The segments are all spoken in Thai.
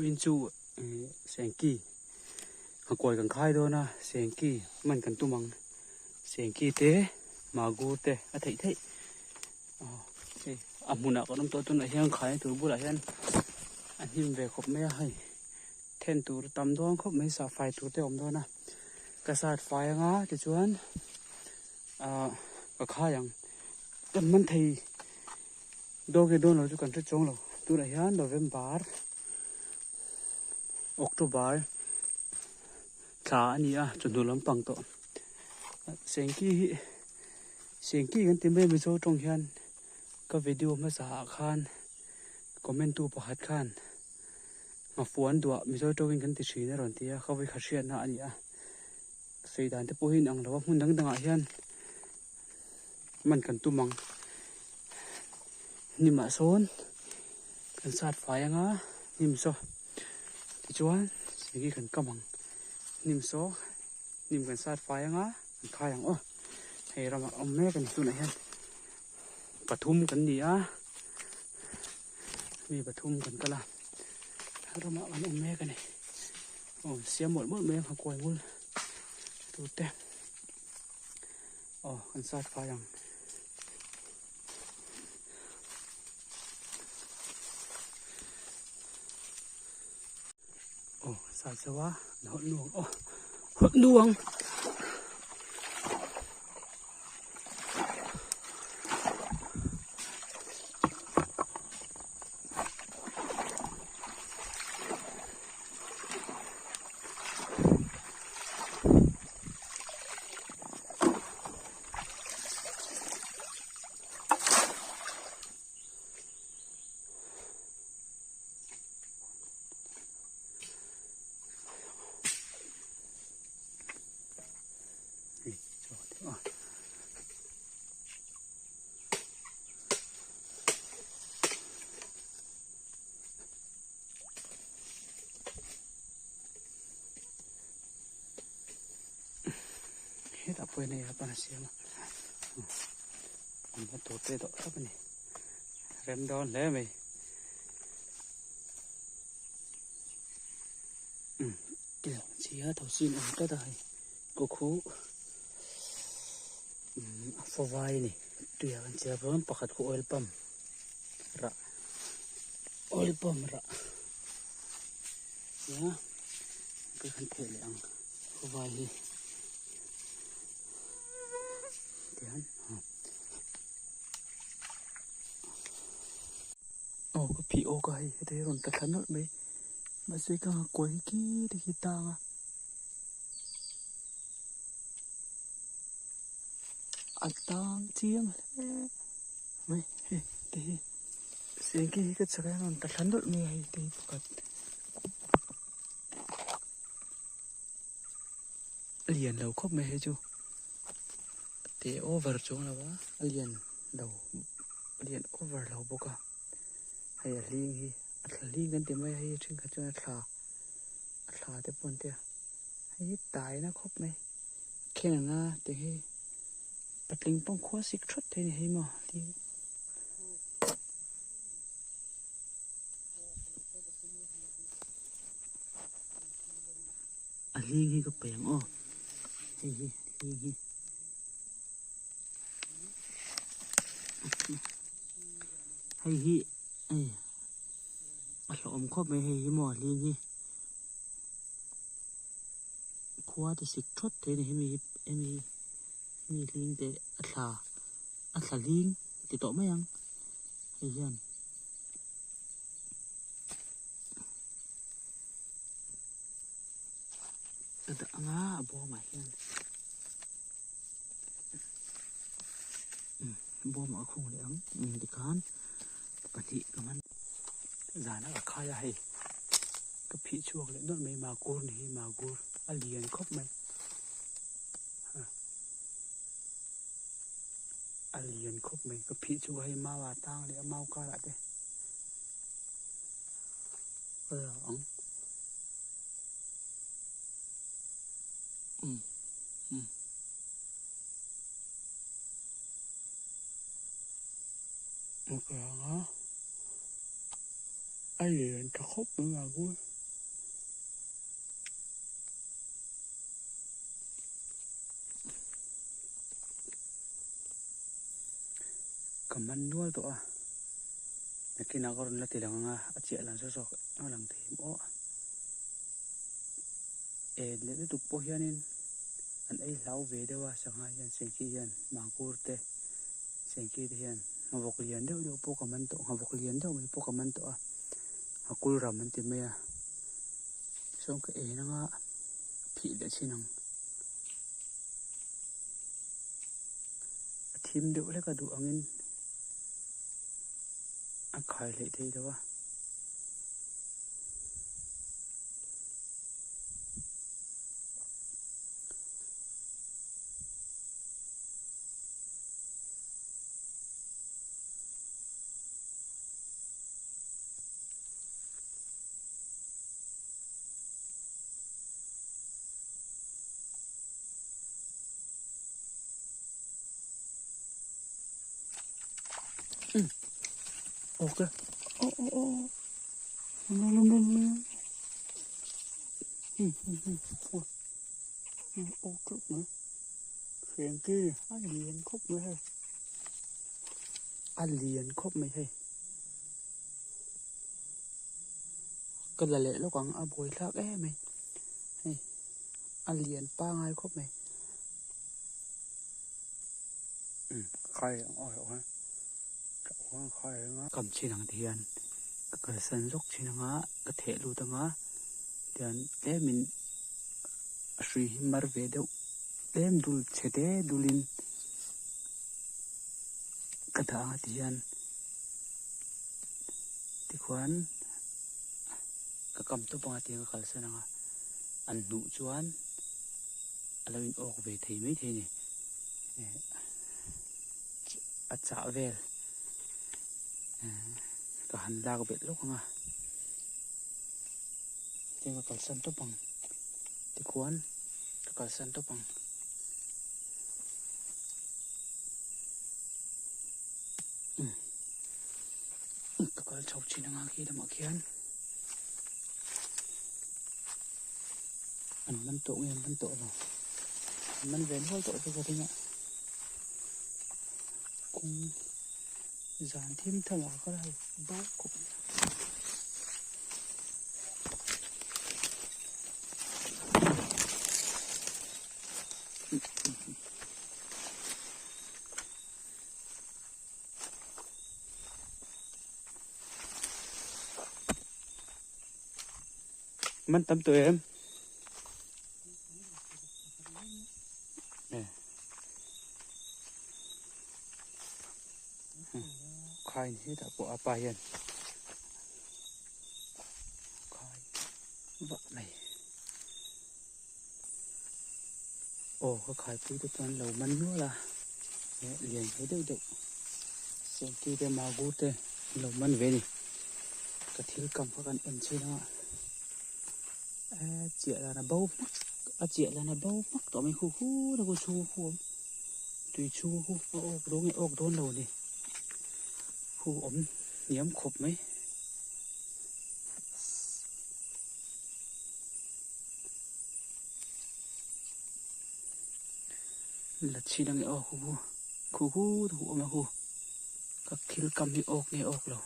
อินจูเสียงกี้หากอยกันค่ายด้วยนะเสียงกี้มันกันตุ้มังเสียงกี้เตะมากูเตะอะเทะอามุนักก็น้ำตัวตุนไอ้เหี้ยงขายตัวบุหรี่เหี้ยนอันนี้มันเวกครบไม่ให้เทนตัวตำดวงครบไม่สาไฟตัวเตะอมด้วยนะกระสาดไฟงาจะชวนก็ค่าอย่างต้นมันทีโดนกันโดนเราจุกันจะจงเราตัวไอ้เหี้ยนโนเวมบาร์ออกตุบาร์ขาอันนี้จนดูลำปังตัวเสียงกี้กันเต็มไปหมดโซ่ตรงเฮียนก็วิดีโอมาสาขานคอมเมนต์ตัวประหัดขานมาฟวนตัวมิโซ่ตรงกันติดชีนรอนเตียเขาไปขัดเชียนนะอันนี้สีด่านที่ปูหินอังเราว่าหุ่นดังเฮียนมันกันตุ้มังนี่มาโซนกันสาดไฟยังนี่มิโซ่ที่จวนสิ่งที่กันกำลังนิ่มโซ่นิ่มกันสาดไฟยังข้าอย่างให้เรามาเอาแม่กันตัวไหนกันปทุมกันดีมีปทุมกันก็ละเรามาเอาแม่กันนี่เสียหมดแม่หักกวยวุ้นตัวเต็มกันสาดไฟยังสาดเสวะหดดวงหดดวงtak boleh ni apa nasi mah. Ambil tote tu apa ni? Rem down le me. Kìa, chia thầu xin ở cái đây. Cô khú. Phô vai ni. Tùy anh chia vẫn pakat ku oil pump. Ra. Oil pump ra. Ya. Cái khăn thể lại ăn. Phô vai hi. Cái phi ô cái thế còn tất cả nó mấy mà sẽ có quấy kia thì ta tang chiếm mấy thì sẽ cái sẽ cái còn tất cả nó mấy thì phải liền đầu khóc mấy chứ thì over chúng là quá liền đầu liền over đầu bốc hay là liênกันเต็มไว้ให้ถึงกับจนอัตราเต็มปนเตียให้ตายนะครบไหมแค่นั้นนะแต่ให้ปัดลิงป้องคว้าสิกชุดให้ให้มาที่ลิงให้ก็เปลี่ยนให้ลิงให้อัดลมครบไม่ให้หมอลิงนี่คว้าจะสิกชุดให้มีลิงแต่อัตราลิงติดต่อไม่ยังให้ยัน แต่งาบัวใหม่ยังบัวหมาคงเหลืองดิคานปกติก็มันจานะกับข้าใหญ่ก็พี่ช่วงเลยนั่นไม่มากูนี่มากูอเลียนครบไหมอเลียนครบไหมก็พี่ช่วยมาว่าตั้งเลยเมาก็ละเด้อ๋องโอเคเหรออเลียนจะครบไหมมากูกับมันด้วยตัวนักกินนักรนละทีหลังอ่ะอาเจียหลังซอกๆเอาหลังเทมอ้อเนี่ยตุกโปเฮียนินอันไอ้เล้าเวเดว่าสังหารยันเสียงกี้ยันมากูเตเสียงกี้เทียนหาวกเลียนเดี๋ยวพวกกับมันตัวหาวกเลียนเดี๋ยวมีพวกกับมันตัวหากุลรำมันติเมียช่วงก็นังอ่ะผีเดือดชินังทีมเดียวเลยก็ดูอังอินอักขายเลยทีเดียวว่าโอเคโอ้โอ้ครบไหมเสียงกี้อันเลียนครบไหมให้อันเลียนครบไหมให้ก็ละเละแล้วกวางอาบวยทักไหมให้อันเลียนป้าไงครบไหมใครอ๋อยฮะใครงะกำชินังเทียนก็เกิดสันลุกชินังะก็เทลูตังะเทียนเล่มินสุยมารเวเดเล่มดูเฉดดูลินกระถางเทียนที่ขวัญก็กำตัวปังเทียนก็ขัดสนังะอันหนุจวนอะไรวินออกเวทีไม่ทีนี่อาจารย์เวลก็หันลากเบ็ดลูกอ่ะเทียนก็ขัดสันตัวปังที่ขวัญก็ขัดสันตัวปังก็ขัดชอบชินังะขี้ดำเขียนอันมันโตเงี้ยมันโตหรอมันเว้นไว้โตสักทีเนี่ยคงจานทิมทำอะไรก็ได้บ้าครบมันตำตัวเองใครที่ตะปอาไปยันใครวัดไหนโอ้ก็ขายปุ๋ยทุกวันเรามันนัวละเลี้ยงให้เด็กๆเสียงที่ได้มากูเตะเรามันเวนี่กระถิ่นกำพักกันอันชีนะเจี๋ยแล้วนะเบาเจี๋ยแล้วนะเบามักต่อไม่คู่คู่แล้วก็ชูคู่ตุยชูคู่โอ้โดนไงโอ้โดนเราดิคู่อมเหนียมขบไหมลัดชีนังออกคู่ถูกมาคู่ก็คิดกำที่ออกเนี่ยออกเรา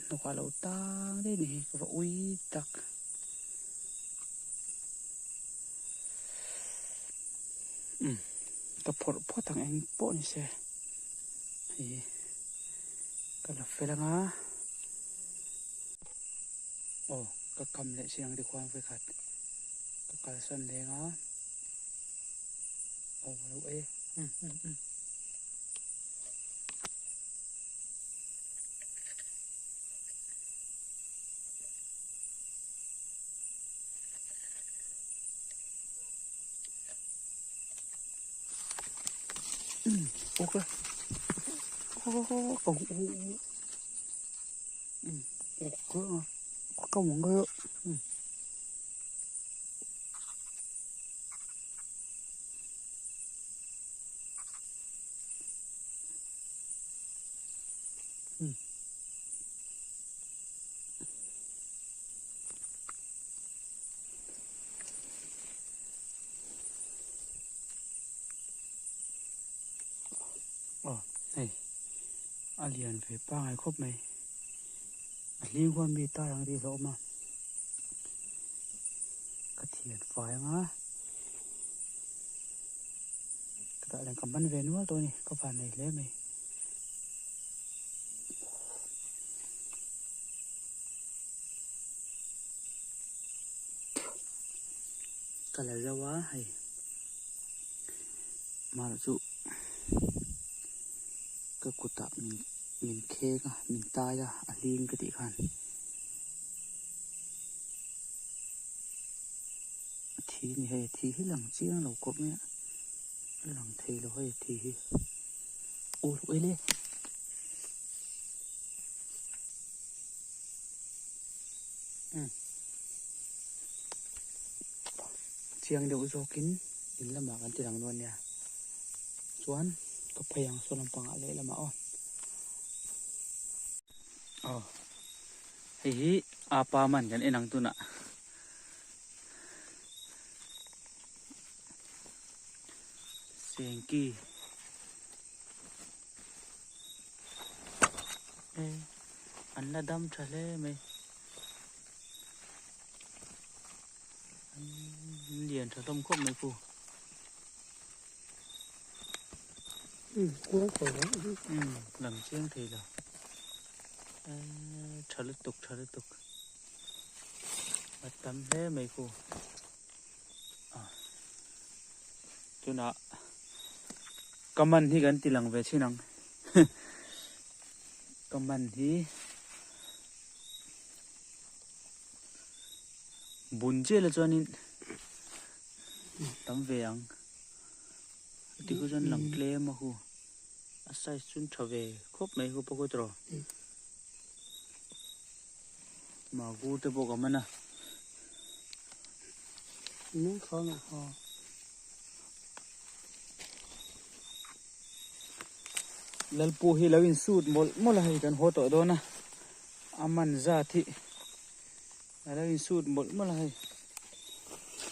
นกว่าเราตั้งได้นี่ก็ว่าอุ้ยตักก็พอทางเองโป้นี่เสียก็หลับไปแล้วนะโอ้ก็กำเลยเสียงด้วยความไฟขัดก็ cái sân thế ngó ồ đâu ấy ok còn có một người này alien về ba ngày khóc mày liên quan mi ta đang đi rõ mà cái thiệt phải ngá cái đại cầm bắn về nữa tôi này các bạn này lấy mày cái là rau quá hay mà là dụ cái cột tạ mình khê cả mình tai ra liên cái tỷ khăn thì này hay thì lần chiếng lẩu cột nhé lần thì là hay thì ôi ơi lên chiang đều do kín in là mà cái tiền luôn nha chuan có phải hàng số làm bằng lẽ là mà hi apa man kan enang tu nak sengki anh là đâm trả lẽ mày liền trở đông khóc mấy phù cũng khổ lần chiếng thì là trở liên tục bắt tắm thế mấy phù tôi đã cầm ăn thì gần tí lần về chứ nắng cầm ăn thì bún chê là cho nên tắm về ăn thì có dân lằng lê mà hù sai xuân trở về khóc mấy hù bao nhiêu rồi mà gu tới bộ cầm ăn à nó khó mà lal pu hi lawin suit mol hai kan ho to do na aman za thi lawin suit mol hai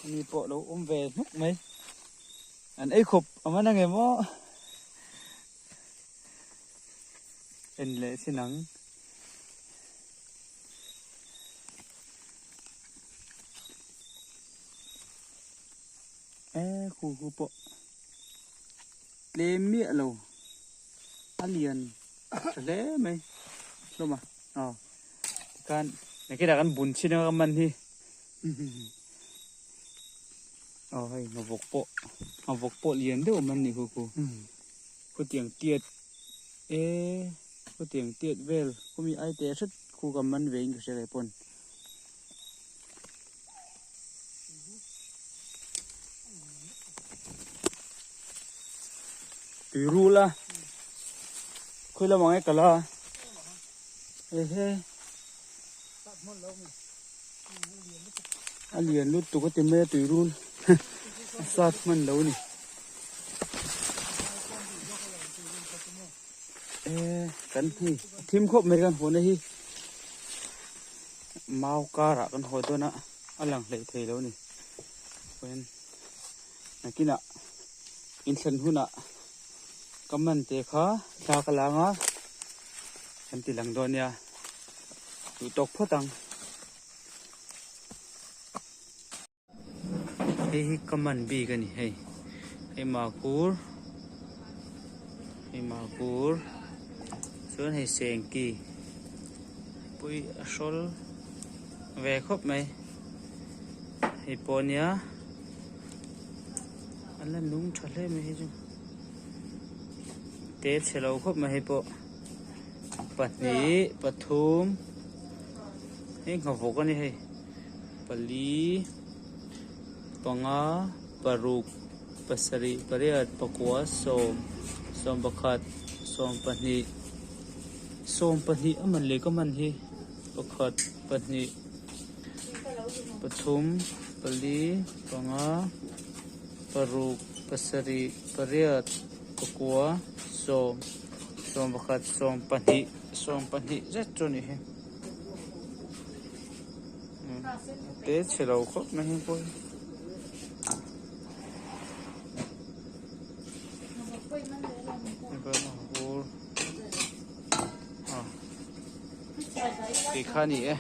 ni po đâu về lúc mấy anh ấy khục mà nghe mó en lệ xin nắng khu po lê mía lầu alien lẽ mày đâu mà kan này cái là kan bún xin nó mình thì hay mà vọc po liền đâu mình này cô có tiếng tiệt có tiếng tiệt về có mi ai té rất khu cầm mình về cái xe này pon tùy ru la khơi là mọi cái là alien lúc tụi có tìm mê tùy ru sát mình lâu nè cắn hi thêm khốp mấy con hồ này hi mau cá ra con hồ tôi nè ăn lằng lấy thầy lâu nè quen này kia nè in sân hu nè cầm mình thế khó sao cái láng á em chỉ lằng đôi nha tụi tộc phát tăng hey cầm mình bị cái này hey mà cur xuống hay sen kỳ bụi sol về khóc mày hi po nia anh là nung thật lên mấy chứ tết sẽ lâu khóc mà hi po bát ní bát thum hi ngọc vụ cái này hay pali panga paruk pasari pariat pakwa som bakhat som pani aman le ka man hi bakhat pani pathum pali panga paruk pasari pariat pakwa som bakhat som pani rất cho ni he tết sẽ lâu khóc mà hi po cái khăn gì ấy